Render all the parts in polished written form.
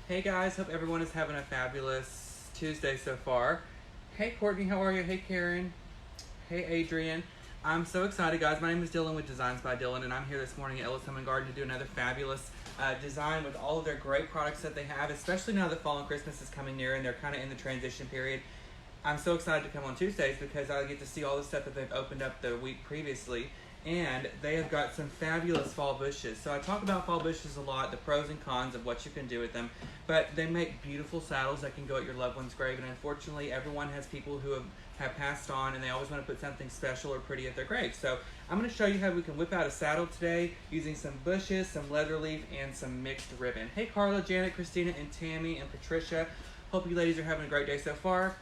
Hey guys, hope everyone is having a fabulous Tuesday so far. Hey Courtney, how are you? Hey Karen. Hey Adrian. I'm so excited, guys. My name is Dylan with Designs by Dylan, and I'm here this morning at Ellis Home and Garden to do another fabulous design with all of their great products that they have, especially now that fall and Christmas is coming near and they're kind of in the transition period. I'm so excited to come on Tuesdays because I get to see all the stuff that they've opened up the week previously. And they have got some fabulous fall bushes. So I talk about fall bushes a lot, the pros and cons of what you can do with them. But they make beautiful saddles that can go at your loved one's grave. And unfortunately, everyone has people who have passed on and they always want to put something special or pretty at their grave. So I'm going to show you how we can whip out a saddle today using some bushes, some leather leaf, and some mixed ribbon. Hey Carla, Janet, Christina, and Tammy, and Patricia. Hope you ladies are having a great day so far.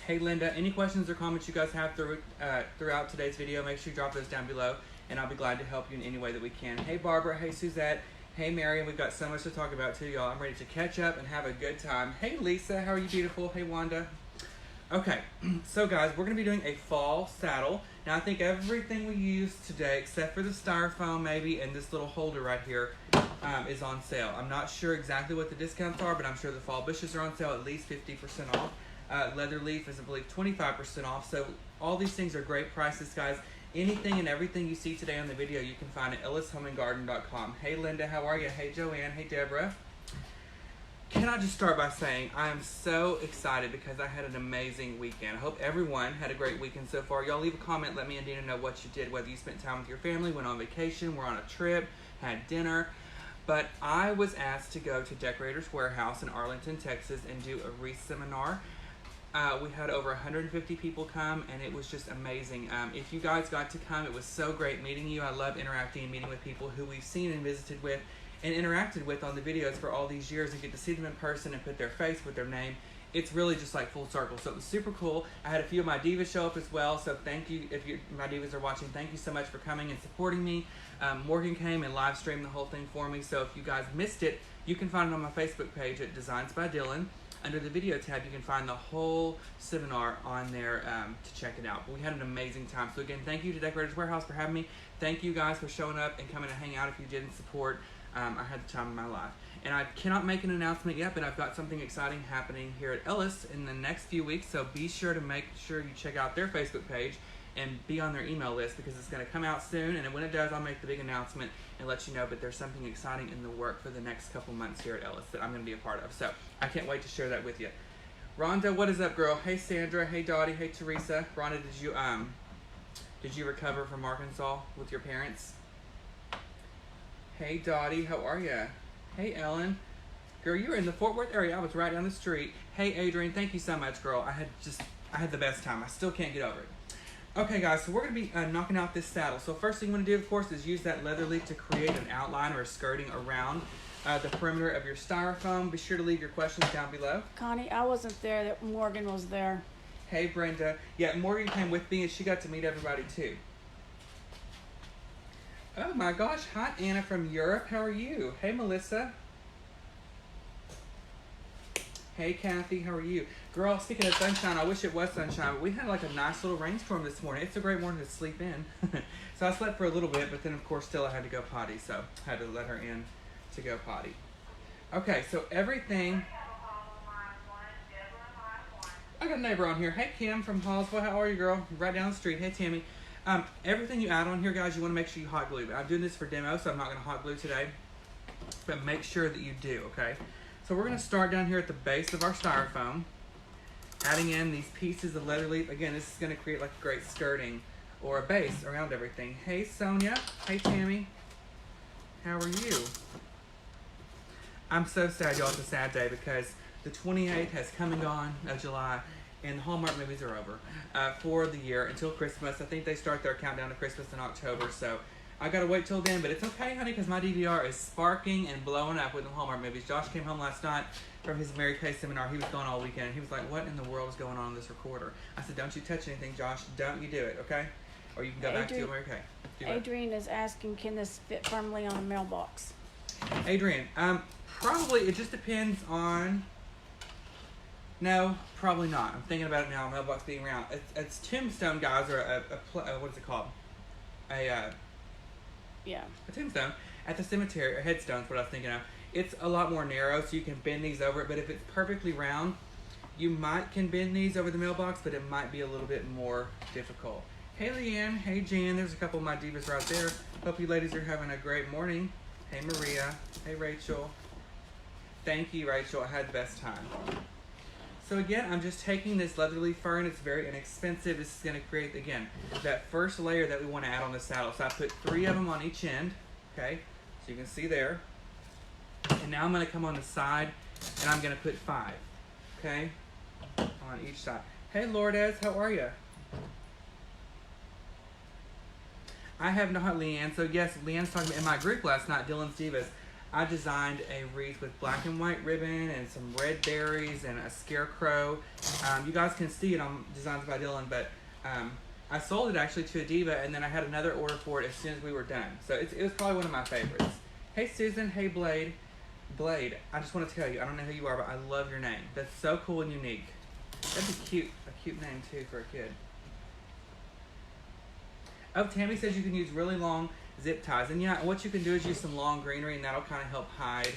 Hey Linda, any questions or comments you guys have throughout today's video, make sure you drop those down below, and I'll be glad to help you in any way that we can. Hey Barbara, hey Suzette, hey Marion, we've got so much to talk about too, y'all. I'm ready to catch up and have a good time. Hey Lisa, how are you beautiful? Hey Wanda. Okay, so guys, we're going to be doing a fall saddle. Now I think everything we used today, except for the styrofoam maybe, and this little holder right here, is on sale. I'm not sure exactly what the discounts are, but I'm sure the fall bushes are on sale at least 50% off. Leather leaf is, I believe, 25% off. So all these things are great prices, guys. Anything and everything you see today on the video, you can find at ellishomeandgarden.com. Hey, Linda, how are you? Hey, Joanne. Hey, Deborah. Can I just start by saying I am so excited because I had an amazing weekend. I hope everyone had a great weekend so far. Y'all leave a comment. Let me and Dina know what you did, whether you spent time with your family, went on vacation, were on a trip, had dinner. But I was asked to go to Decorators Warehouse in Arlington, Texas, and do a wreath seminar. We had over 150 people come, and it was just amazing. If you guys got to come, it was so great meeting you. I love interacting and meeting with people who we've seen and visited with and interacted with on the videos for all these years, and get to see them in person and put their face with their name. It's really just like full circle. So it was super cool. I had a few of my divas show up as well, so thank you. If my divas are watching, thank you so much for coming and supporting me. Morgan came and live streamed the whole thing for me, so if you guys missed it, you can find it on my Facebook page at Designs by Dylan. Under the video tab, you can find the whole seminar on there to check it out. But we had an amazing time. So again, thank you to Decorators Warehouse for having me. Thank you guys for showing up and coming to hang out if you didn't support. I had the time of my life. And I cannot make an announcement yet, but I've got something exciting happening here at Ellis in the next few weeks. So be sure to make sure you check out their Facebook page and be on their email list because it's going to come out soon. And when it does, I'll make the big announcement and let you know. But there's something exciting in the work for the next couple months here at Ellis that I'm going to be a part of. So I can't wait to share that with you. Rhonda, what is up, girl? Hey, Sandra. Hey, Dottie. Hey, Teresa. Rhonda, did you recover from Arkansas with your parents? Hey, Dottie. How are you? Hey, Ellen. Girl, you were in the Fort Worth area. I was right down the street. Hey, Adrian. Thank you so much, girl. I had the best time. I still can't get over it. Okay guys, so we're going to be knocking out this saddle. So first thing you want to do, of course, is use that leather leaf to create an outline or a skirting around the perimeter of your styrofoam. Be sure to leave your questions down below. Connie, I wasn't there. That Morgan was there. Hey Brenda. Yeah, Morgan came with me and she got to meet everybody too. Oh my gosh, hi Anna from Europe. How are you? Hey Melissa. Hey Kathy, how are you? Girl, speaking of sunshine, I wish it was sunshine, but we had like a nice little rainstorm this morning. It's a great morning to sleep in. So I slept for a little bit, but then of course still I had to go potty, so I had to let her in to go potty. Okay, so everything... I got a neighbor on here. Hey Kim from Hallsville, how are you, girl? Right down the street. Hey Tammy. Everything you add on here, guys, you want to make sure you hot glue. I'm doing this for demo, so I'm not going to hot glue today, but make sure that you do, okay? So we're going to start down here at the base of our styrofoam, adding in these pieces of leather leaf. Again, this is going to create like a great skirting or a base around everything. Hey, Sonia. Hey, Tammy. How are you? I'm so sad, y'all. It's a sad day because the 28th has come and gone of July, and the Hallmark movies are over for the year until Christmas. I think they start their countdown to Christmas in October, so I gotta wait till then, but it's okay, honey, because my DVR is sparking and blowing up with the Hallmark movies. Josh came home last night from his Mary Kay seminar. He was gone all weekend, and he was like, what in the world is going on this recorder? I said, don't you touch anything, Josh. Don't you do it, okay? Or you can go back to your Mary Kay. Adrian is asking, can this fit firmly on a mailbox? Adrian, probably, it just depends on... No, probably not. I'm thinking about it now, mailbox being round. It's tombstone, guys, or what is it called? Yeah. A tombstone at the cemetery, or headstone's what I was thinking of. It's a lot more narrow, so you can bend these over it. But if it's perfectly round, you can bend these over the mailbox, but it might be a little bit more difficult. Hey Leanne, hey Jan, there's a couple of my divas right there. Hope you ladies are having a great morning. Hey Maria, hey Rachel. Thank you, Rachel, I had the best time. So again, I'm just taking this leatherleaf fern. It's very inexpensive. This is gonna create, again, that first layer that we wanna add on the saddle. So I put 3 of them on each end, okay? So you can see there. And now I'm gonna come on the side and I'm gonna put 5, okay? On each side. Hey Lourdes, how are you? I have not, Leanne. So yes, Leanne's talking about in my group last night, Dylan's Divas. I designed a wreath with black and white ribbon and some red berries and a scarecrow. You guys can see it on Designs by Dylan, but I sold it actually to a diva, and then I had another order for it as soon as we were done. So it was probably one of my favorites. Hey Susan, hey Blade. Blade, I just want to tell you, I don't know who you are, but I love your name. That's so cool and unique. That'd be a cute name too for a kid. Oh, Tammy says you can use really long zip ties. And yeah, what you can do is use some long greenery, and that'll kind of help hide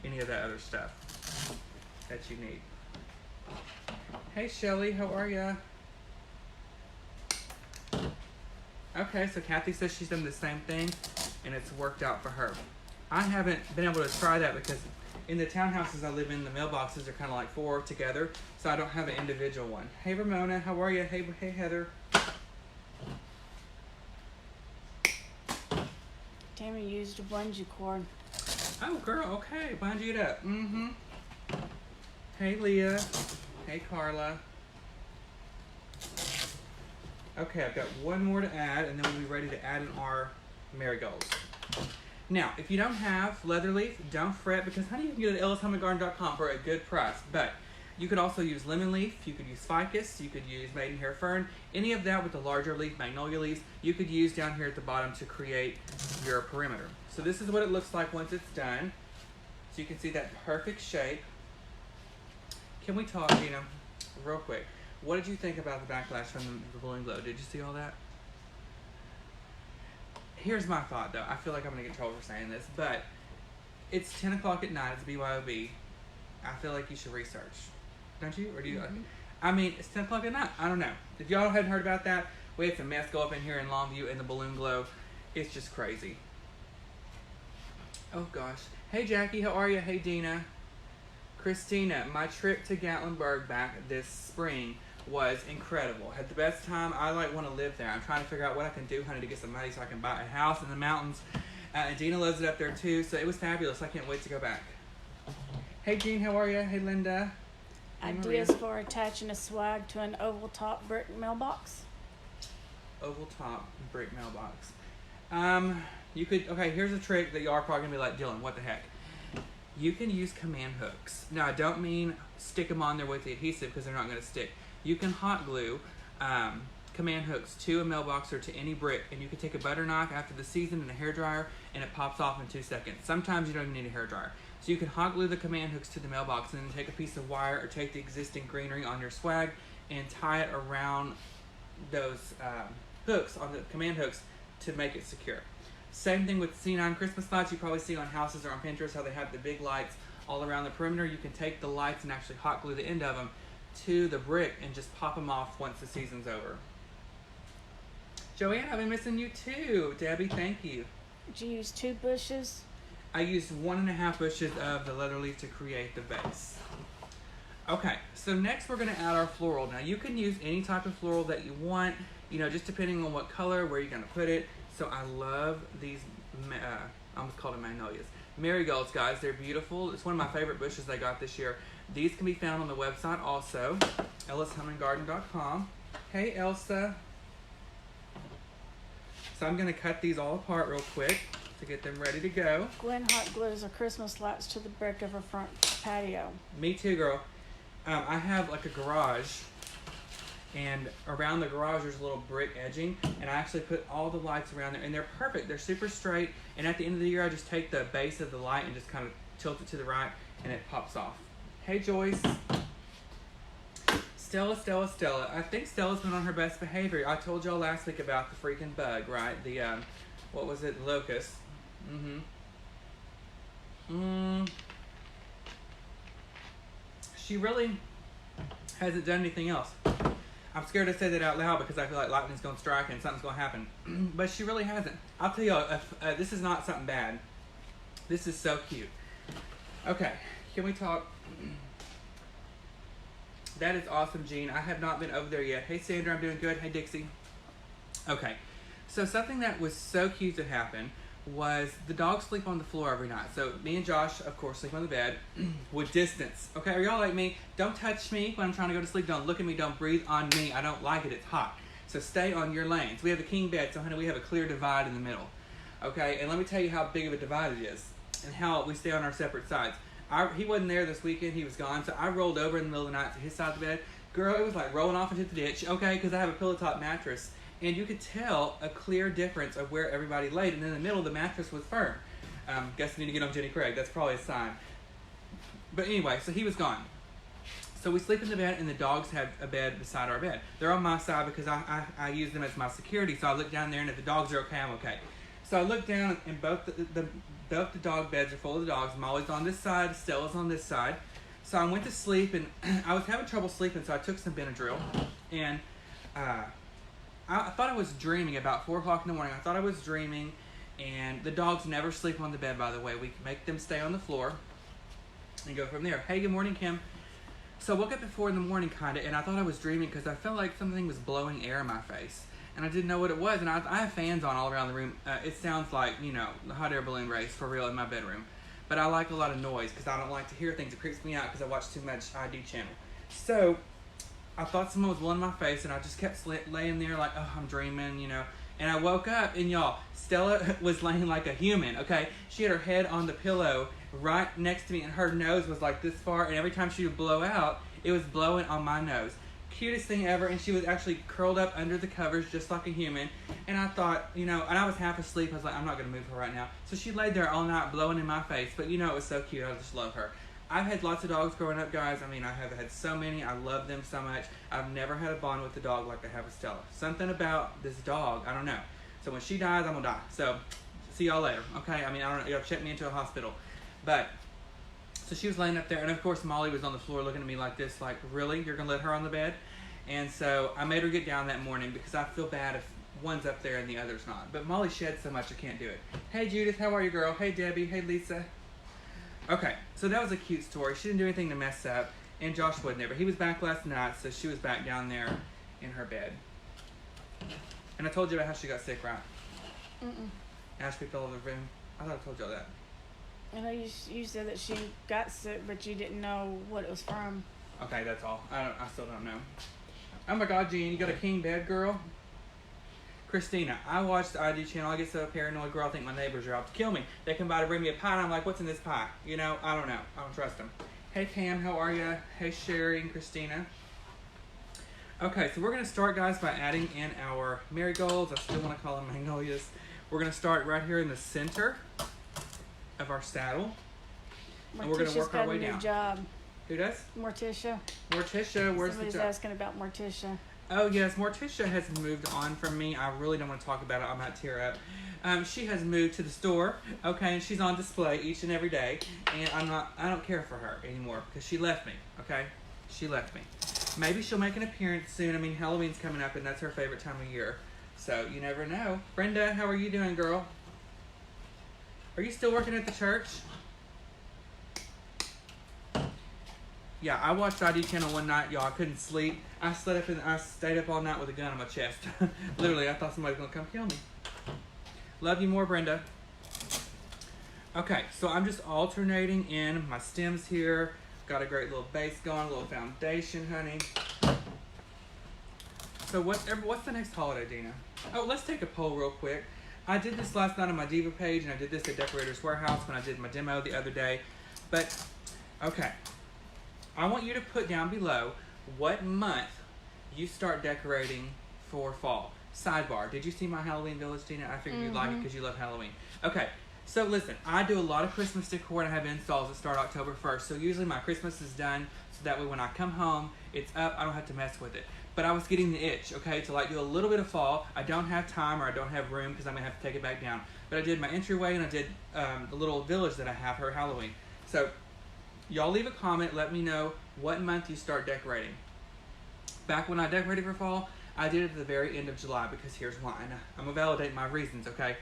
any of that other stuff that you need. Hey Shelly, how are ya? Okay, so Kathy says she's done the same thing, and it's worked out for her. I haven't been able to try that because in the townhouses I live in, the mailboxes are kind of like 4 together, so I don't have an individual one. Hey Ramona, how are you? Hey Heather. Tammy used a bungee cord. Oh girl, okay, bungee it up. Mm-hmm. Hey Leah. Hey Carla. Okay, I've got one more to add, and then we'll be ready to add in our marigolds. Now, if you don't have leather leaf, don't fret, because honey, you can get it at ellishomeandgarden.com for a good price. But you could also use lemon leaf, you could use ficus, you could use maidenhair fern, any of that with the larger leaf, magnolia leaves, you could use down here at the bottom to create your perimeter. So this is what it looks like once it's done. So you can see that perfect shape. Can we talk, Gina, real quick? What did you think about the backlash from the balloon glow? Did you see all that? Here's my thought, though. I feel like I'm going to get trouble for saying this, but it's 10 o'clock at night. It's BYOB. I feel like you should research. Don't you? Or do you? Mm-hmm. I mean, it's 10 o'clock at night. I don't know. If y'all hadn't heard about that, we had some mess go up in here in Longview and the balloon glow. It's just crazy. Oh, gosh. Hey, Jackie. How are you? Hey, Dina. Christina, my trip to Gatlinburg back this spring was incredible. Had the best time. I want to live there. I'm trying to figure out what I can do, honey, to get some money so I can buy a house in the mountains. And Dina loves it up there too, so it was fabulous. I can't wait to go back. Hey Jean, how are you? Hey Linda. Hey, Ideas Maria. for attaching a swag to an oval top brick mailbox. Oval top brick mailbox. You could, okay, here's a trick that y'all are probably gonna be like, Dylan, what the heck? You can use command hooks. Now I don't mean stick them on there with the adhesive because they're not gonna stick. You can hot glue command hooks to a mailbox or to any brick, and you can take a butter knife after the season and a hairdryer, and it pops off in 2 seconds. Sometimes you don't even need a hairdryer. So you can hot glue the command hooks to the mailbox and then take a piece of wire or take the existing greenery on your swag and tie it around those hooks, on the command hooks, to make it secure. Same thing with C9 Christmas lights. You probably see on houses or on Pinterest how they have the big lights all around the perimeter. You can take the lights and actually hot glue the end of them to the brick and just pop them off once the season's over. Joanne, I've been missing you too. Debbie, thank you. Did you use 2 bushes? I used 1.5 bushes of the leather leaf to create the base. Okay, so next we're going to add our floral. Now you can use any type of floral that you want, you know, just depending on what color, where you're going to put it. So I love these, I almost called them magnolias. Marigolds, guys, they're beautiful. It's one of my favorite bushes I got this year. These can be found on the website also, ellishomeandgarden.com. Hey, Elsa. So I'm going to cut these all apart real quick to get them ready to go. Gwen hot glues her Christmas lights to the brick of her front patio. Me too, girl. I have like a garage, and around the garage there's a little brick edging, and I actually put all the lights around there, and they're perfect. They're super straight, and at the end of the year I just take the base of the light and just kind of tilt it to the right, and it pops off. Hey, Joyce. Stella. I think Stella's been on her best behavior. I told y'all last week about the freaking bug, right? The, what was it? Locust. She really hasn't done anything else. I'm scared to say that out loud because I feel like lightning's going to strike and something's going to happen. But she really hasn't. I'll tell you, this is not something bad. This is so cute. Okay, can we talk? That is awesome, Jean. I have not been over there yet. Hey, Sandra, I'm doing good. Hey, Dixie. Okay, so something that was so cute that happened was the dogs sleep on the floor every night. So me and Josh, of course, sleep on the bed with distance. Okay, are y'all like me? Don't touch me when I'm trying to go to sleep. Don't look at me. Don't breathe on me. I don't like it. It's hot. So stay on your lanes. We have a king bed, so honey, we have a clear divide in the middle. Okay, and let me tell you how big of a divide it is and how we stay on our separate sides. He wasn't there this weekend. He was gone. So I rolled over in the middle of the night to his side of the bed. Girl, it was like rolling off into the ditch, okay, because I have a pillow top mattress. And you could tell a clear difference of where everybody laid. And in the middle, the mattress was firm. Guess I need to get on Jenny Craig. That's probably a sign. But anyway, so he was gone. So we sleep in the bed, and the dogs have a bed beside our bed. They're on my side because I use them as my security. So I look down there, and if the dogs are okay, I'm okay. So I look down, and both the dog beds are full of the dogs. Molly's on this side. Stella's on this side. So I went to sleep, and I was having trouble sleeping, so I took some Benadryl. And I thought I was dreaming about 4 o'clock in the morning. I thought I was dreaming, and the dogs never sleep on the bed, by the way. We make them stay on the floor and go from there. Hey, good morning, Kim. So I woke up at 4 in the morning, kind of, and I thought I was dreaming because I felt like something was blowing air in my face, and I didn't know what it was, and I have fans on all around the room. It sounds like, you know, the hot air balloon race for real in my bedroom, but I like a lot of noise because I don't like to hear things. It creeps me out because I watch too much ID channel. So I thought someone was blowing my face, and I just kept laying there like, oh, I'm dreaming, you know. And I woke up, and y'all, Stella was laying like a human, okay? She had her head on the pillow right next to me, and her nose was like this far, and every time she would blow out, it was blowing on my nose. Cutest thing ever, and she was actually curled up under the covers just like a human. And I thought, you know, and I was half asleep. I was like, I'm not going to move her right now. So she laid there all night blowing in my face, but you know, it was so cute. I just love her. I've had lots of dogs growing up, guys. I mean, I have had so many. I love them so much. I've never had a bond with the dog like I have with Stella. Something about this dog, I don't know. So when she dies, I'm going to die. So see y'all later, okay? I mean, I don't know. Y'all check me into a hospital. But, so she was laying up there. And, of course, Molly was on the floor looking at me like this, like, really? You're going to let her on the bed? And so I made her get down that morning because I feel bad if one's up there and the other's not. But Molly sheds so much I can't do it. Hey, Judith. How are you, girl? Hey, Debbie. Hey, Lisa. Okay, so that was a cute story. She didn't do anything to mess up, and Josh wasn't there. But he was back last night, so she was back down there in her bed. And I told you about how she got sick, right? Mm-mm. Ash picked all over the room. I thought I told y'all that. I know you said that she got sick, but you didn't know what it was from. Okay, that's all. I still don't know. Oh my God, Jean, you got a king bed, girl? Christina, I watch the ID channel. I get so paranoid, girl. I think my neighbors are out to kill me. They come by to bring me a pie, and I'm like, what's in this pie? You know, I don't know. I don't trust them. Hey, Cam, how are you? Hey, Sherry and Christina. Okay, so we're going to start, guys, by adding in our marigolds. I still want to call them magnolias. We're going to start right here in the center of our saddle. And we're going to work our way down. Job. Who does? Morticia. Morticia, where's Somebody's the job? asking about Morticia. Oh, yes, Morticia has moved on from me. I really don't want to talk about it. I might tear up. She has moved to the store, okay, and she's on display each and every day, and I don't care for her anymore because she left me, okay? She left me. Maybe she'll make an appearance soon. I mean, Halloween's coming up, and that's her favorite time of year, so you never know. Brenda, how are you doing, girl? Are you still working at the church? Yeah, I watched ID channel one night, y'all. I couldn't sleep. I stayed up all night with a gun on my chest. Literally, I thought somebody was gonna come kill me. Love you more, Brenda. Okay, so I'm just alternating in my stems here. Got a great little base going, a little foundation, honey. So what's the next holiday, Dina? Oh, let's take a poll real quick. I did this last night on my Diva page, and I did this at Decorator's Warehouse when I did my demo the other day. But, okay. I want you to put down below what month you start decorating for fall. Sidebar, did you see my Halloween village, Tina? I figured you'd like it because you love Halloween. Okay, so listen, I do a lot of Christmas decor and I have installs that start October 1st. So usually my Christmas is done so that way when I come home, it's up, I don't have to mess with it. but I was getting the itch, okay, to like do a little bit of fall. I don't have time or I don't have room because I'm going to have to take it back down. But I did my entryway and I did the little village that I have for Halloween. So y'all leave a comment. Let me know what month you start decorating. Back when I decorated for fall, I did it at the very end of July because here's why. And I'm going to validate my reasons, okay?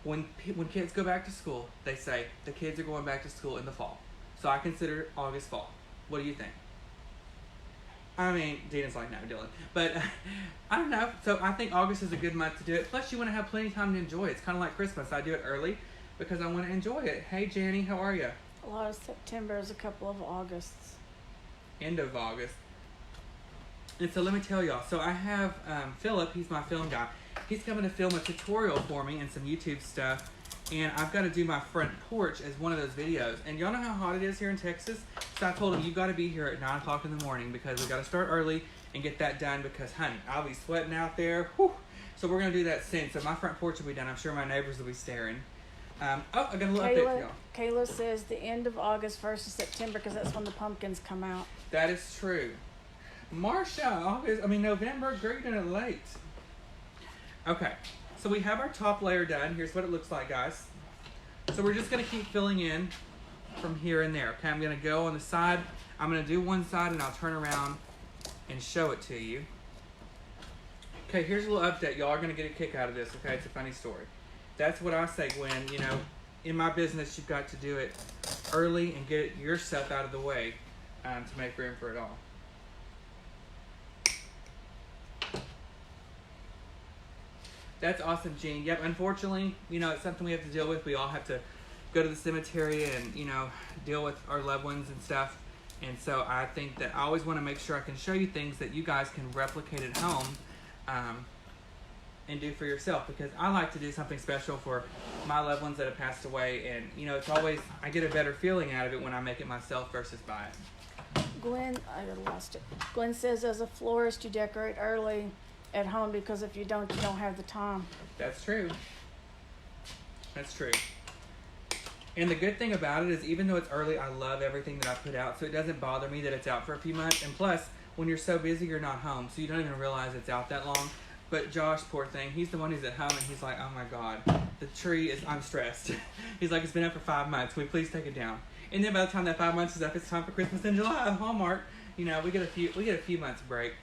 When kids go back to school, they say the kids are going back to school in the fall. So I consider August fall. What do you think? I mean, Dina's like, no, Dylan. But I don't know. So I think August is a good month to do it. Plus, you want to have plenty of time to enjoy it. It's kind of like Christmas. I do it early because I want to enjoy it. Hey, Janny, how are you? A lot of September's, a couple of Augusts. End of August. And so let me tell y'all. So I have Philip. He's my film guy. He's coming to film a tutorial for me and some YouTube stuff. And I've got to do my front porch as one of those videos. And y'all know how hot it is here in Texas? So I told him, you've got to be here at 9 o'clock in the morning because we got to start early and get that done because, honey, I'll be sweating out there. Whew. So we're going to do that soon. So my front porch will be done. I'm sure my neighbors will be staring. I got a little update for y'all. Kayla says the end of August, 1st of September because that's when the pumpkins come out. That is true. November, girl, you're doing it late. Okay. So we have our top layer done. Here's what it looks like, guys. So we're just going to keep filling in from here and there. Okay, I'm going to go on the side. I'm going to do one side and I'll turn around and show it to you. Okay, here's a little update. Y'all are going to get a kick out of this, okay? It's a funny story. That's what I say, Gwen. You know, in my business, you've got to do it early and get your stuff out of the way to make room for it all. That's awesome, Jean. Yep, unfortunately, you know, it's something we have to deal with. We all have to go to the cemetery and, you know, deal with our loved ones and stuff. And so I think that I always want to make sure I can show you things that you guys can replicate at home and do for yourself. Because I like to do something special for my loved ones that have passed away. And, you know, it's always, I get a better feeling out of it when I make it myself versus buy it. Gwen, I lost it. Gwen says as a florist, you decorate early at home because if you don't have the time. That's true. That's true. And the good thing about it is even though it's early, I love everything that I put out, so it doesn't bother me that it's out for a few months. And plus, when you're so busy, you're not home, so you don't even realize it's out that long. But Josh, poor thing, he's the one who's at home, and he's like, oh my God, the tree is, I'm stressed. He's like, it's been up for 5 months. Can we please take it down? And then by the time that 5 months is up, it's time for Christmas in July, Hallmark. You know, we get a few months break.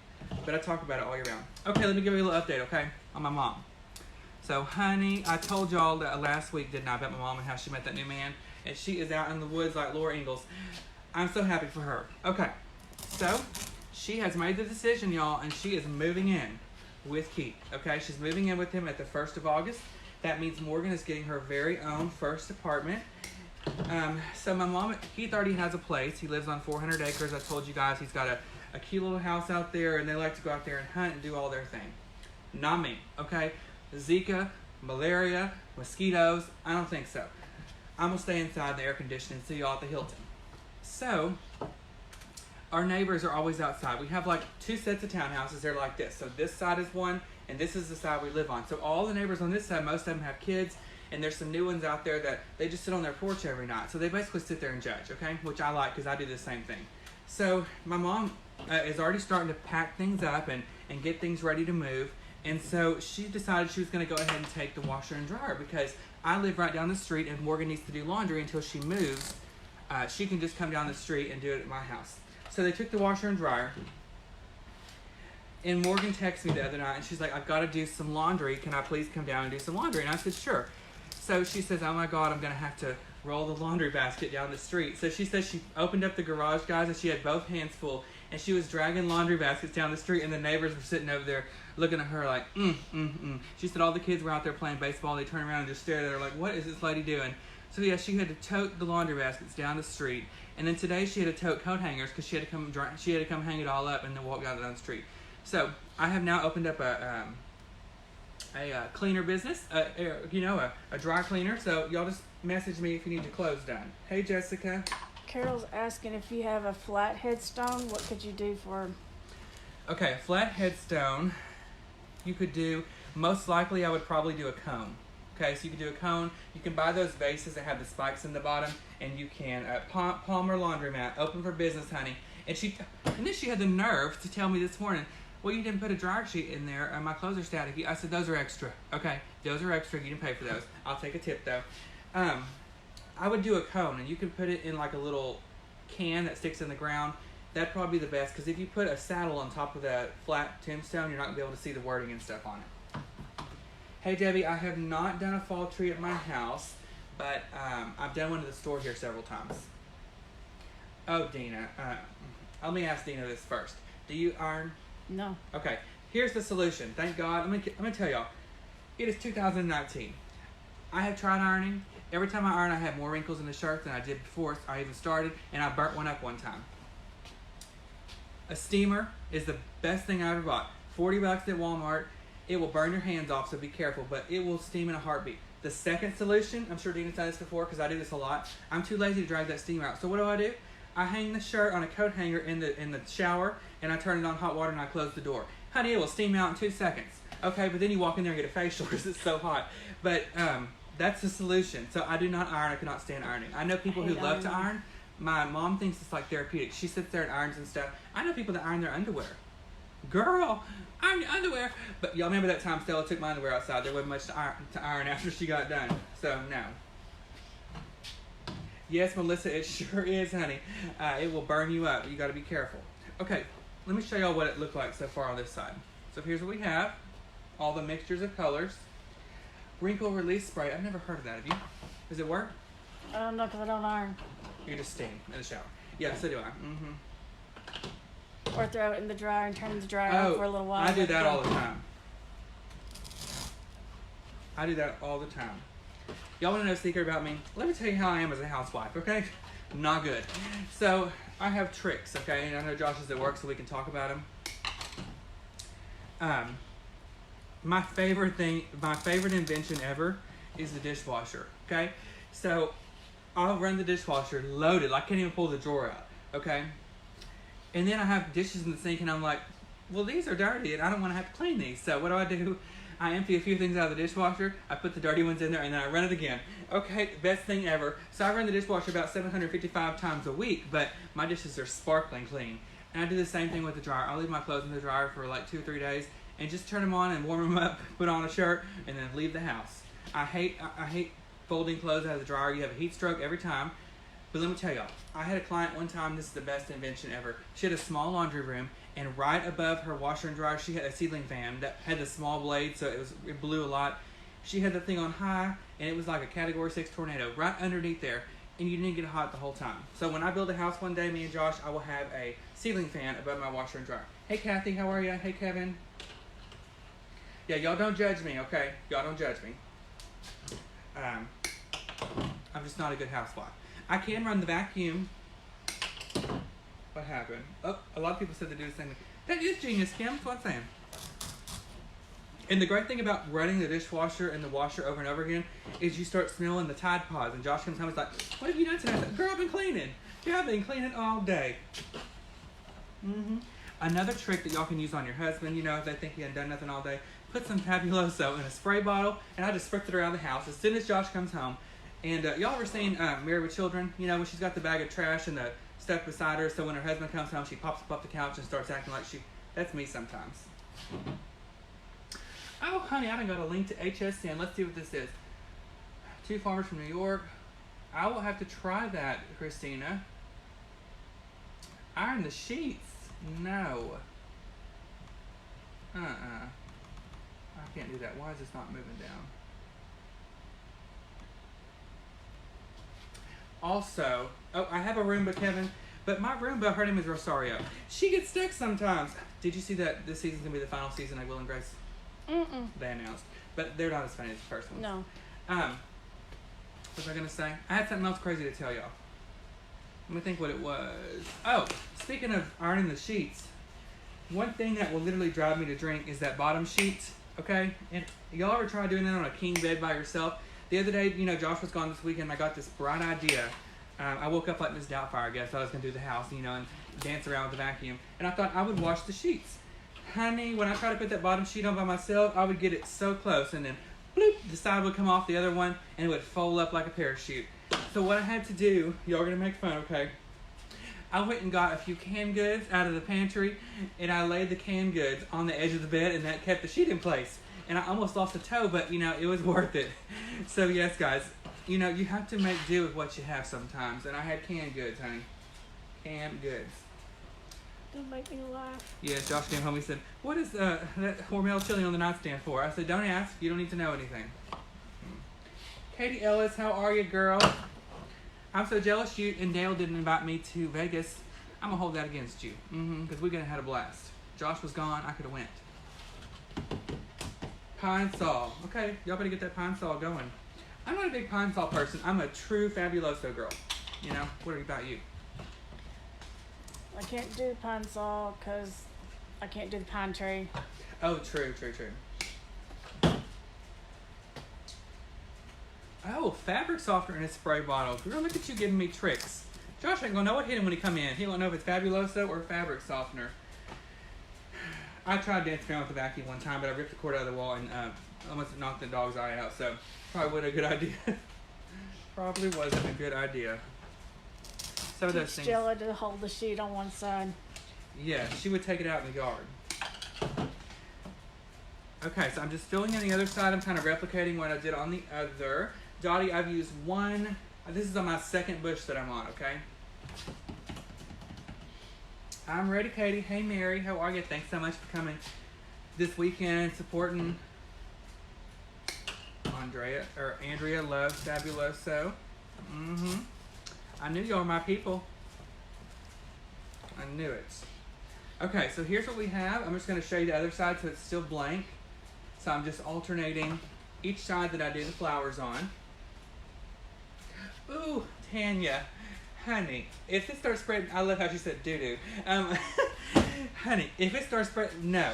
But I talk about it all year round. Okay, let me give you a little update, okay, on my mom. So, honey, I told y'all that last week, didn't I, about my mom and how she met that new man. And she is out in the woods like Laura Ingalls. I'm so happy for her. Okay, so she has made the decision, y'all, and she is moving in with Keith. Okay, she's moving in with him at the 1st of August. That means Morgan is getting her very own first apartment. So my mom, Keith already has a place. He lives on 400 acres. I told you guys he's got a cute little house out there, and they like to go out there and hunt and do all their thing. Not me, okay? Zika, malaria, mosquitoes, I don't think so. I'm going to stay inside in the air conditioning and see y'all at the Hilton. So, our neighbors are always outside. We have like 2 sets of townhouses. They're like this. So this side is one, and this is the side we live on. So all the neighbors on this side, most of them have kids, and there's some new ones out there that they just sit on their porch every night. So they basically sit there and judge, okay? Which I like because I do the same thing. So my mom is already starting to pack things up and get things ready to move. And so she decided she was going to go ahead and take the washer and dryer because I live right down the street and Morgan needs to do laundry until she moves. She can just come down the street and do it at my house. So they took the washer and dryer. And Morgan texted me the other night and she's like, I've got to do some laundry. Can I please come down and do some laundry? And I said, sure. So she says, oh my God, I'm going to have to roll the laundry basket down the street. So she says she opened up the garage, guys, and she had both hands full. And she was dragging laundry baskets down the street, and the neighbors were sitting over there looking at her like, She said all the kids were out there playing baseball. They turned around and just stared at her like, what is this lady doing? So yeah, she had to tote the laundry baskets down the street. And then today she had to tote coat hangers because she had to come hang it all up and then walk down the street. So I have now opened up a cleaner business, a dry cleaner. So y'all just message me if you need your clothes done. Hey, Jessica. Carol's asking if you have a flat headstone, what could you do for him? Okay, a flat headstone, you could do, most likely I would probably do a cone. Okay, so you can do a cone. You can buy those vases that have the spikes in the bottom, and you can, Palmer Laundromat, open for business, honey. And then she had the nerve to tell me this morning, well, you didn't put a dryer sheet in there, and my clothes are staticky. I said, those are extra. Okay, those are extra. You didn't pay for those. I'll take a tip, though. I would do a cone, and you can put it in like a little can that sticks in the ground. That'd probably be the best, because if you put a saddle on top of that flat tombstone, you're not going to be able to see the wording and stuff on it. Hey, Debbie, I have not done a fall tree at my house, but I've done one at the store here several times. Oh, Dina. Let me ask Dina this first. Do you iron? No. Okay. Here's the solution. Thank God. I'm gonna tell y'all. It is 2019. I have tried ironing. Every time I iron, I have more wrinkles in the shirt than I did before I even started, and I burnt one up one time. A steamer is the best thing I ever bought. $40 at Walmart. It will burn your hands off, so be careful, but it will steam in a heartbeat. The second solution, I'm sure Dina's done this before because I do this a lot. I'm too lazy to drag that steam out. So what do? I hang the shirt on a coat hanger in the shower, and I turn it on hot water and I close the door. Honey, it will steam out in 2 seconds. Okay, but then you walk in there and get a facial because it's so hot. But that's the solution. So I do not iron. I cannot stand ironing. I know people who love to iron. My mom thinks it's like therapeutic. She sits there and irons and stuff. I know people that iron their underwear. Girl, iron your underwear. But y'all remember that time Stella took my underwear outside? There wasn't much to iron after she got done. So, no. Yes, Melissa, it sure is, honey. It will burn you up. You got to be careful. Okay, let me show y'all what it looked like so far on this side. So here's what we have. All the mixtures of colors. Wrinkle release spray. I've never heard of that. Have you? Does it work? I don't know because I don't iron. You just steam in the shower. Yeah, so do I. Or throw it in the dryer and turn the dryer on for a little while. I do that all the time. I do that all the time. Y'all want to know a secret about me? Let me tell you how I am as a housewife, okay? Not good. So, I have tricks, okay? And I know Josh is at work, so we can talk about them. My favorite invention ever is the dishwasher, okay? So, I'll run the dishwasher loaded. I can't even pull the drawer out, okay? And then I have dishes in the sink, and I'm like, well, these are dirty, and I don't want to have to clean these. So what do? I empty a few things out of the dishwasher, I put the dirty ones in there, and then I run it again. Okay, best thing ever. So I run the dishwasher about 755 times a week, but my dishes are sparkling clean. And I do the same thing with the dryer. I'll leave my clothes in the dryer for like 2 or 3 days, and just turn them on and warm them up, put on a shirt, and then leave the house. I hate folding clothes out of the dryer. You have a heat stroke every time. But let me tell y'all, I had a client one time, this is the best invention ever. She had a small laundry room, and right above her washer and dryer, she had a ceiling fan that had the small blade, so it blew a lot. She had the thing on high, and it was like a Category 6 tornado right underneath there, and you didn't get hot the whole time. So when I build a house one day, me and Josh, I will have a ceiling fan above my washer and dryer. Hey, Kathy, how are you? Hey, Kevin. Yeah, y'all don't judge me, okay? Y'all don't judge me. I'm just not a good housewife. I can run the vacuum. What happened? Oh, a lot of people said they do the same thing. That is genius, Kim. That's what I'm saying. And the great thing about running the dishwasher and the washer over and over again is you start smelling the Tide Pods. And Josh comes home and is like, what have you done today? I said, girl, I've been cleaning. Yeah, I've been cleaning all day. Another trick that y'all can use on your husband, you know, if they think he hadn't done nothing all day, put some Fabuloso in a spray bottle, and I just spritz it around the house as soon as Josh comes home. And y'all ever seen Married with Children? You know, when she's got the bag of trash and the stuff beside her, so when her husband comes home, she pops up off the couch and starts acting like that's me sometimes. Oh, honey, I done got a link to HSN. Let's see what this is. 2 farmers from New York. I will have to try that, Christina. Iron the sheets. No. I can't do that. Why is this not moving down? Also, I have a Roomba, Kevin, but my Roomba, her name is Rosario. She gets stuck sometimes. Did you see that this season's going to be the final season of Will and Grace? They announced. But they're not as funny as the first one. No. What was I going to say? I had something else crazy to tell y'all. Let me think what it was. Oh, speaking of ironing the sheets, one thing that will literally drive me to drink is that bottom sheet, okay? And y'all ever try doing that on a king bed by yourself? The other day, you know, Josh was gone this weekend. I got this bright idea. I woke up like Miss Doubtfire, I guess. I was going to do the house, you know, and dance around with the vacuum. And I thought I would wash the sheets. Honey, when I tried to put that bottom sheet on by myself, I would get it so close. And then, bloop, the side would come off the other one, and it would fold up like a parachute. So what I had to do, y'all are going to make fun, okay? I went and got a few canned goods out of the pantry, and I laid the canned goods on the edge of the bed, and that kept the sheet in place. And I almost lost a toe, but, you know, it was worth it. So, yes, guys, you know, you have to make do with what you have sometimes. And I had canned goods, honey. Canned goods. Don't make me laugh. Yes, Josh came home. He said, "What is that Hormel chili on the nightstand for?" I said, "Don't ask. You don't need to know anything." Katie Ellis, how are you, girl? I'm so jealous you and Dale didn't invite me to Vegas. I'm going to hold that against you. Because we're going to have a blast. Josh was gone. I could have went. Pine Sol. Okay, y'all better get that Pine Sol going. I'm not a big Pine Sol person. I'm a true Fabuloso girl. You know, what about you? I can't do pine saw because I can't do the pine tree. Oh, true. Oh, fabric softener in a spray bottle. Girl, look at you giving me tricks. Josh ain't gonna know what hit him when he come in. He won't know if it's Fabuloso or fabric softener. I tried dancing around with the vacuum one time, but I ripped the cord out of the wall and almost knocked the dog's eye out. So probably wasn't a good idea. Probably wasn't a good idea. Some of those things. Stella to hold the sheet on one side. Yeah, she would take it out in the yard. Okay, so I'm just filling in the other side. I'm kind of replicating what I did on the other. Dottie, I've used one. This is on my second bush that I'm on, okay? I'm ready, Katie. Hey, Mary. How are you? Thanks so much for coming this weekend, supporting Andrea loves Fabuloso. I knew y'all were my people. I knew it. Okay, so here's what we have. I'm just going to show you the other side so it's still blank. So I'm just alternating each side that I do the flowers on. Ooh, Tanya. Honey, if it starts spreading, I love how she said doo-doo. Honey, if it starts spreading, no.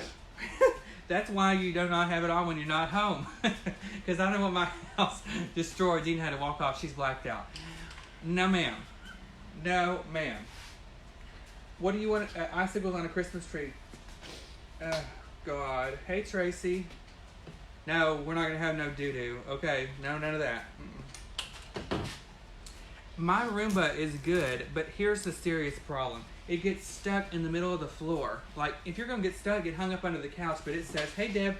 That's why you do not have it on when you're not home. Because I don't want my house destroyed. Dean had to walk off. She's blacked out. No, ma'am. No, ma'am. What do you want? Icicles on a Christmas tree. God. Hey, Tracy. No, we're not going to have no doo-doo. Okay, no, none of that. My Roomba is good, but here's the serious problem. It gets stuck in the middle of the floor. Like, if you're going to get stuck, get hung up under the couch, but it says, "Hey, Deb,"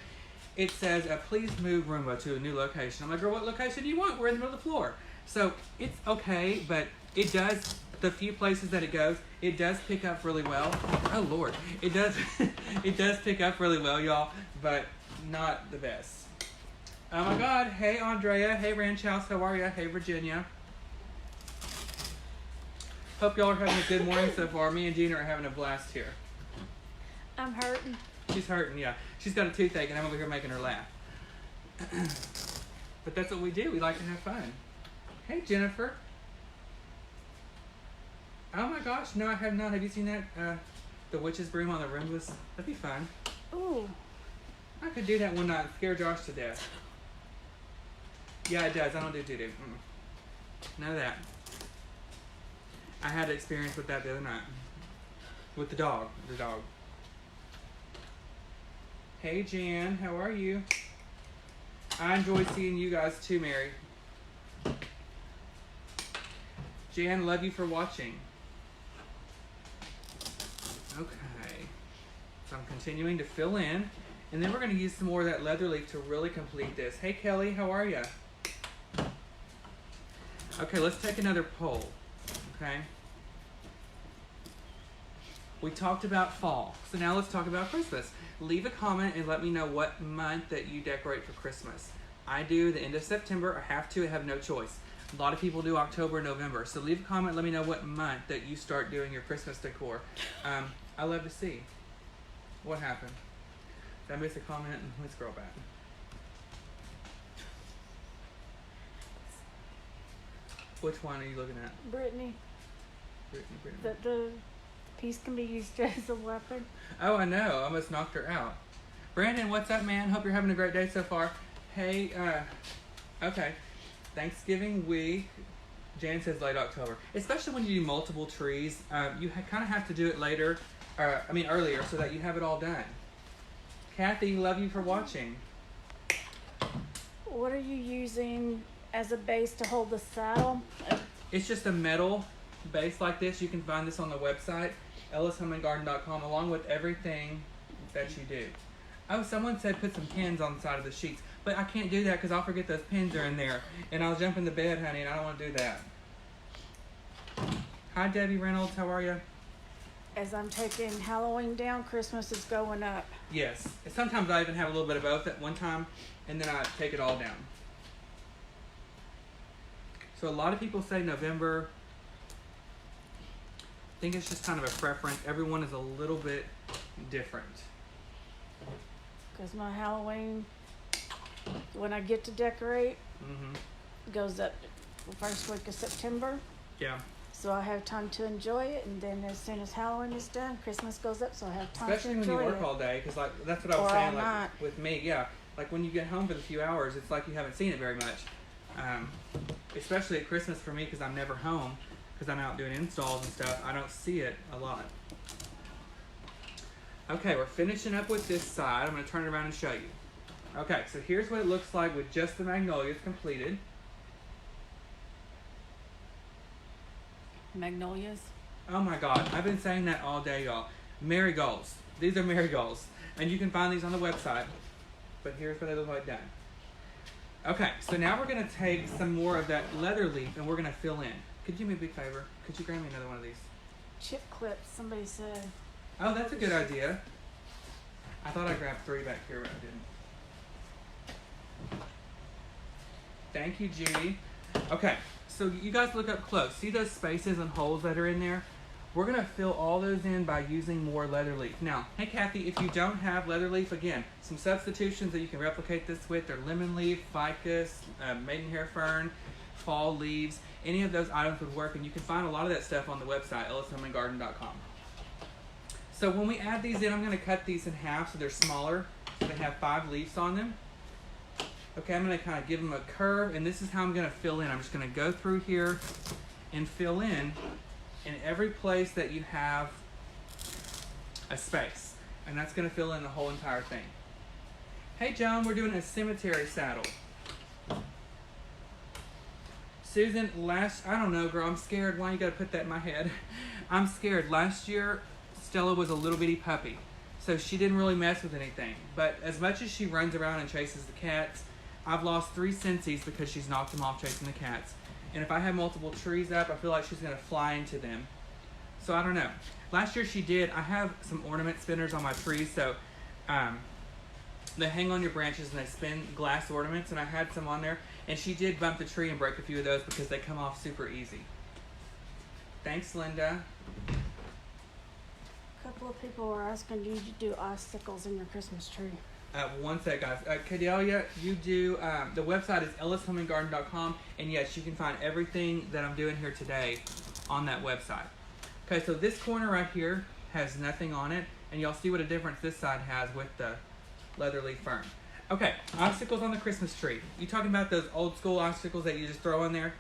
it says, "Please move Roomba to a new location." I'm like, "Girl, what location do you want? We're in the middle of the floor." So, it's okay, but it does, the few places that it goes, it does pick up really well. Oh, Lord. It does, it does pick up really well, y'all, but not the best. Oh, my God. Hey, Andrea. Hey, Ranch House. How are you? Hey, Virginia. Hope y'all are having a good morning so far. Me and Gina are having a blast here. I'm hurting. She's hurting, yeah. She's got a toothache, and I'm over here making her laugh. But that's what we do. We like to have fun. Hey, Jennifer. Oh, my gosh. No, I have not. Have you seen that? The witch's broom on the Roombas? That'd be fun. Ooh. I could do that one night and scare Josh to death. Yeah, it does. I don't do doo-doo. None of that. I had an experience with that the other night. With the dog. The dog. Hey, Jan. How are you? I enjoy seeing you guys too, Mary. Jan, love you for watching. Okay. So I'm continuing to fill in. And then we're going to use some more of that leather leaf to really complete this. Hey, Kelly. How are you? Okay, let's take another poll. Okay. We talked about fall, so now let's talk about Christmas. Leave a comment and let me know what month that you decorate for Christmas. I do the end of September. I have to. I have no choice. A lot of people do October and November. So leave a comment. Let me know what month that you start doing your Christmas decor. I love to see. What happened? Did I miss a comment? Let's scroll back. Which one are you looking at? Brittany. Brittany. The piece can be used as a weapon. Oh, I know. I almost knocked her out. Brandon, what's up, man? Hope you're having a great day so far. Hey, okay. Thanksgiving week. Jan says late October. Especially when you do multiple trees, you kind of have to do it later. Earlier, so that you have it all done. Kathy, love you for watching. What are you using as a base to hold the saddle? It's just a metal base like this. You can find this on the website, ellishomeandgarden.com, along with everything that you do. Oh, someone said put some pins on the side of the sheets, but I can't do that because I'll forget those pins are in there, and I'll jump in the bed, honey, and I don't want to do that. Hi, Debbie Reynolds. How are you? As I'm taking Halloween down, Christmas is going up. Yes. Sometimes I even have a little bit of both at one time, and then I take it all down. So a lot of people say November. I think it's just kind of a preference. Everyone is a little bit different. Because my Halloween, when I get to decorate, goes up the first week of September. Yeah. So I have time to enjoy it, and then as soon as Halloween is done, Christmas goes up, so I have time Especially to enjoy it. when you work all day, because like that's what I was Or saying. all Like night. with me, yeah. Like when you get home for the few hours, it's like you haven't seen it very much. Especially at Christmas for me, because I'm never home, because I'm out doing installs and stuff. I don't see it a lot. Okay, we're finishing up with this side. I'm going to turn it around and show you. Okay, so here's what it looks like with just the magnolias completed. Magnolias. Oh my God, I've been saying that all day, y'all. Marigolds. These are marigolds. And you can find these on the website. But here's what they look like done. Okay, so now we're going to take some more of that leather leaf and we're going to fill in. Could you do me a big favor? Could you grab me another one of these? Chip clips, somebody said. Oh, that's a good idea. I thought I grabbed 3 back here, but I didn't. Thank you, Judy. Okay, so you guys look up close. See those spaces and holes that are in there? We're going to fill all those in by using more leather leaf. Now, hey Kathy, if you don't have leather leaf, again, some substitutions that you can replicate this with are lemon leaf, ficus, maidenhair fern, fall leaves. Any of those items would work, and you can find a lot of that stuff on the website, ellishomeandgarden.com. So when we add these in, I'm going to cut these in half so they're smaller, so they have 5 leaves on them. Okay, I'm going to kind of give them a curve, and this is how I'm going to fill in. I'm just going to go through here and fill in every place that you have a space. And that's going to fill in the whole entire thing. Hey, Joan, we're doing a cemetery saddle. Susan, I don't know, girl, I'm scared. Why you got to put that in my head? I'm scared. Last year, Stella was a little bitty puppy, so she didn't really mess with anything. But as much as she runs around and chases the cats, I've lost 3 sensies because she's knocked them off chasing the cats. And if I have multiple trees up, I feel like she's going to fly into them. So I don't know. Last year she did. I have some ornament spinners on my trees, so they hang on your branches and they spin glass ornaments, and I had some on there. And she did bump the tree and break a few of those because they come off super easy. Thanks, Linda. A couple of people were asking you to do icicles in your Christmas tree. One sec, guys. Cadelia, you do, the website is ellishomeandgarden.com, and yes, you can find everything that I'm doing here today on that website. Okay, so this corner right here has nothing on it, and y'all see what a difference this side has with the leather leaf fern. Okay, icicles on the Christmas tree. You talking about those old school icicles that you just throw in there?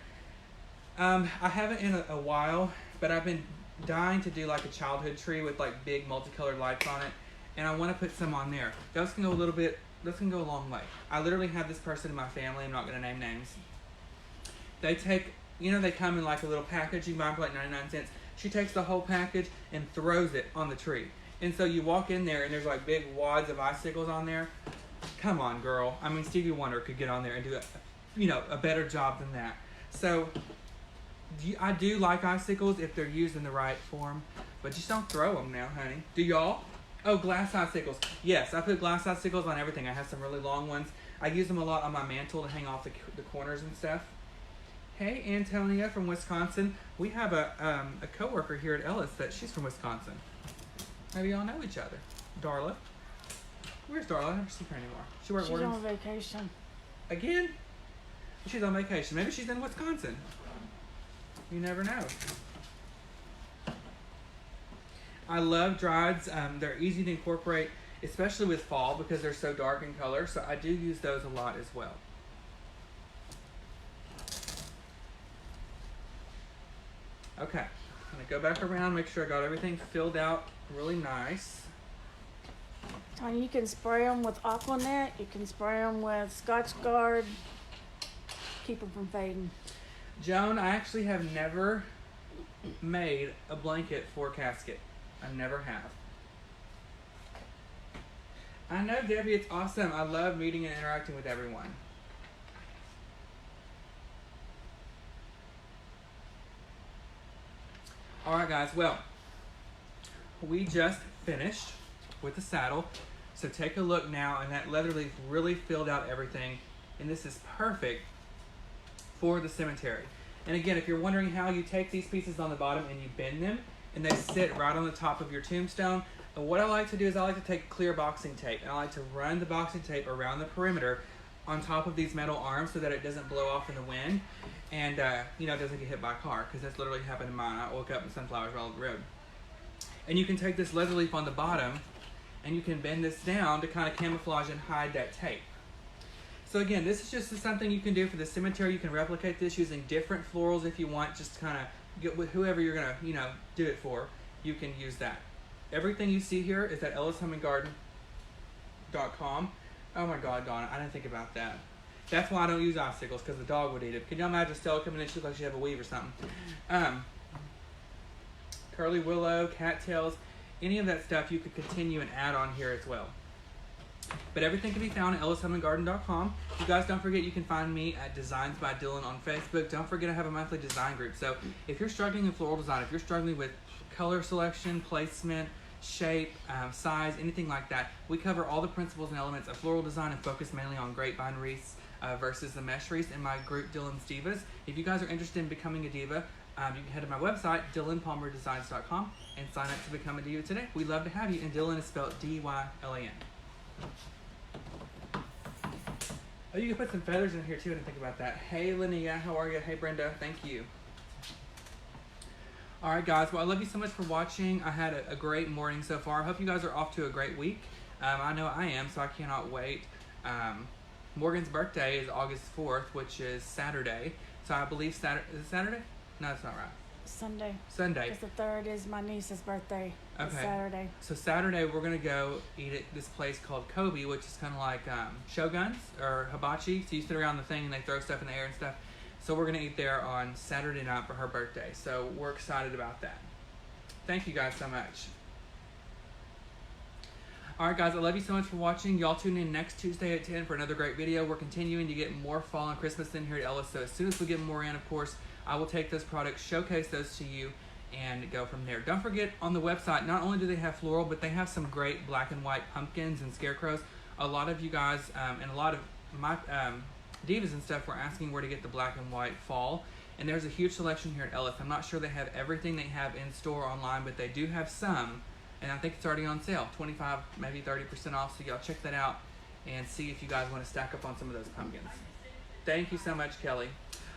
I haven't in a while, but I've been dying to do like a childhood tree with like big multicolored lights on it. And I want to put some on there. Those can go those can go a long way. I literally have this person in my family, I'm not going to name names. They take, they come in like a little package, you can buy them for like 99 cents. She takes the whole package and throws it on the tree. And so you walk in there and there's like big wads of icicles on there. Come on, girl. I mean, Stevie Wonder could get on there and do a better job than that. So I do like icicles if they're used in the right form, but just don't throw them now, honey. Do y'all? Oh, glass icicles. Yes, I put glass icicles on everything. I have some really long ones. I use them a lot on my mantle to hang off the corners and stuff. Hey, Antonia from Wisconsin. We have a coworker here at Ellis that she's from Wisconsin. Maybe y'all know each other. Darla. Where's Darla? I never see her anymore. She works. She's on vacation. Again? She's on vacation. Maybe she's in Wisconsin. You never know. I love drieds. They're easy to incorporate, especially with fall because they're so dark in color. So I do use those a lot as well. Okay, I'm going to go back around, make sure I got everything filled out really nice. Tony, you can spray them with Aquanet. You can spray them with Scotch Guard. Keep them from fading. Joan, I actually have never made a blanket for a casket. I never have. I know, Debbie, it's awesome. I love meeting and interacting with everyone. Alright guys, well, we just finished with the saddle. So take a look now, and that leather leaf really filled out everything. And this is perfect for the cemetery. And again, if you're wondering how, you take these pieces on the bottom and you bend them, and they sit right on the top of your tombstone. And what I like to do is I like to take clear boxing tape, and I like to run the boxing tape around the perimeter on top of these metal arms so that it doesn't blow off in the wind, and it doesn't get hit by a car, because that's literally happened to mine. I woke up and sunflowers all over the road. And you can take this leather leaf on the bottom, and you can bend this down to kind of camouflage and hide that tape. So again, this is just something you can do for the cemetery. You can replicate this using different florals if you want, just kind of get with whoever you're gonna, do it for. You can use that. Everything you see here is at ellishomeandgarden.com. Oh my God, Donna, I didn't think about that. That's why I don't use icicles, because the dog would eat it. Can y'all imagine Stella coming in, she looks like she have a weave or something? Curly willow, cattails, any of that stuff you could continue and add on here as well. But everything can be found at ellishomeandgarden.com. You guys, don't forget you can find me at Designs by Dylan on Facebook. Don't forget I have a monthly design group. So if you're struggling in floral design, if you're struggling with color selection, placement, shape, size, anything like that, we cover all the principles and elements of floral design and focus mainly on grapevine wreaths versus the mesh wreaths in my group Dylan's Divas. If you guys are interested in becoming a diva, you can head to my website, DylanPalmerDesigns.com, and sign up to become a diva today. We'd love to have you, and Dylan is spelled D-Y-L-A-N. Oh, you can put some feathers in here too. I didn't think about that. Hey, Linnea, how are you? Hey, Brenda, thank you. All right, guys. Well, I love you so much for watching. I had a great morning so far. I hope you guys are off to a great week. I know I am, so I cannot wait. Morgan's birthday is August 4th, which is Saturday. So I believe Saturday. Is it Saturday? No, it's not right. Sunday. Sunday. Because the 3rd is my niece's birthday. Okay. It's Saturday. So Saturday we're gonna go eat at this place called Kobe, which is kind of like shoguns or hibachi. So you sit around the thing and they throw stuff in the air and stuff. So we're gonna eat there on Saturday night for her birthday. So we're excited about that. Thank you guys so much. Alright guys, I love you so much for watching. Y'all tune in next Tuesday at 10 for another great video. We're continuing to get more fall and Christmas in here at Ellis. So as soon as we get more in, of course, I will take those products, showcase those to you, and go from there. Don't forget, on the website, not only do they have floral, but they have some great black and white pumpkins and scarecrows. A lot of you guys, and a lot of my divas and stuff were asking where to get the black and white fall. And there's a huge selection here at Ellis. I'm not sure they have everything they have in store online, but they do have some. And I think it's already on sale, 25, maybe 30% off. So y'all check that out and see if you guys want to stack up on some of those pumpkins. Thank you so much, Kelly.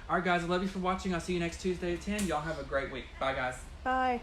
All right, guys, I love you for watching. I'll see you next Tuesday at 10. Y'all have a great week. Bye, guys. Bye.